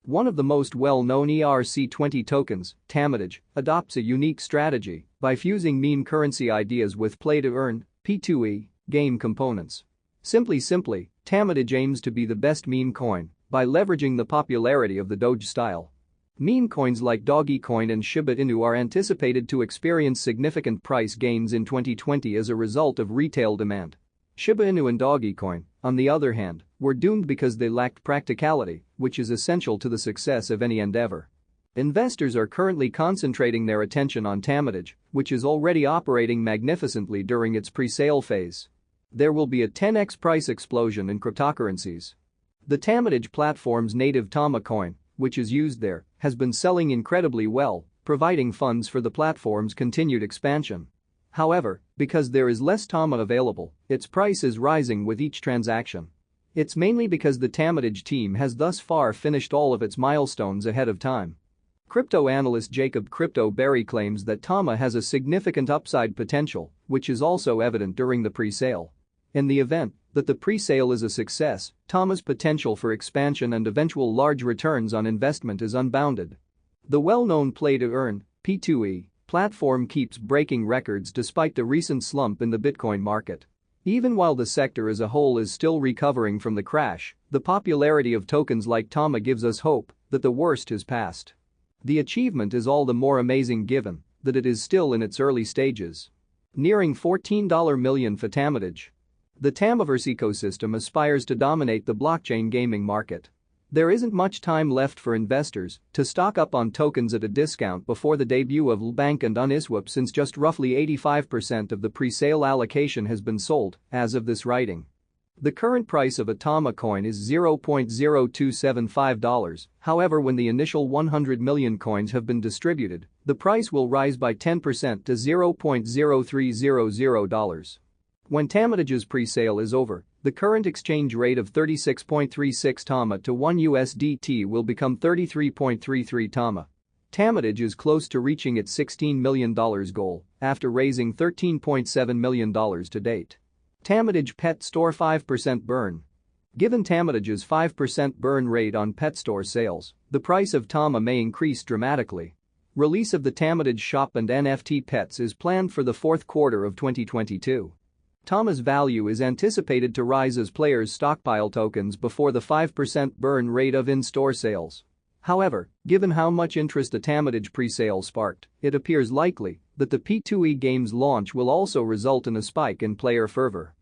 One of the most well-known ERC-20 tokens, Tamadoge, adopts a unique strategy by fusing meme currency ideas with play-to-earn (P2E) game components. Simply, Tamadoge aims to be the best meme coin by leveraging the popularity of the Doge style. Meme coins like Dogecoin and Shiba Inu are anticipated to experience significant price gains in 2020 as a result of retail demand. Shiba Inu and Dogecoin, on the other hand, were doomed because they lacked practicality, which is essential to the success of any endeavor. Investors are currently concentrating their attention on Tamadoge, which is already operating magnificently during its pre-sale phase. There will be a 10x price explosion in cryptocurrencies. The Tamadoge platform's native TAMA coin, which is used there, has been selling incredibly well, providing funds for the platform's continued expansion. However, because there is less TAMA available, its price is rising with each transaction. It's mainly because the Tamadoge team has thus far finished all of its milestones ahead of time. Crypto analyst Jacob CryptoFabian claims that TAMA has a significant upside potential, which is also evident during the pre-sale. In the event that the pre-sale is a success, TAMA's potential for expansion and eventual large returns on investment is unbounded. The well-known play-to-earn (P2E) platform keeps breaking records despite the recent slump in the Bitcoin market. Even while the sector as a whole is still recovering from the crash, the popularity of tokens like TAMA gives us hope that the worst is past. The achievement is all the more amazing given that it is still in its early stages. Nearing $14 million for Tamadoge. The Tamaverse ecosystem aspires to dominate the blockchain gaming market. There isn't much time left for investors to stock up on tokens at a discount before the debut of LBank and Uniswap, since just roughly 85% of the pre-sale allocation has been sold as of this writing. The current price of a TAMA coin is $0.0275, however when the initial 100 million coins have been distributed, the price will rise by 10% to $0.0300. When Tamadoge's pre-sale is over, the current exchange rate of 36.36 TAMA to $1 will become 33.33 TAMA. Tamadoge is close to reaching its $16 million goal after raising $13.7 million to date. Tamadoge Pet Store 5% burn. Given Tamadoge's 5% burn rate on pet store sales, the price of TAMA may increase dramatically. Release of the Tamadoge shop and NFT pets is planned for the fourth quarter of 2022. TAMA's value is anticipated to rise as players stockpile tokens before the 5% burn rate of in-store sales. However, given how much interest the Tamadoge pre-sale sparked, it appears likely that the P2E game's launch will also result in a spike in player fervor.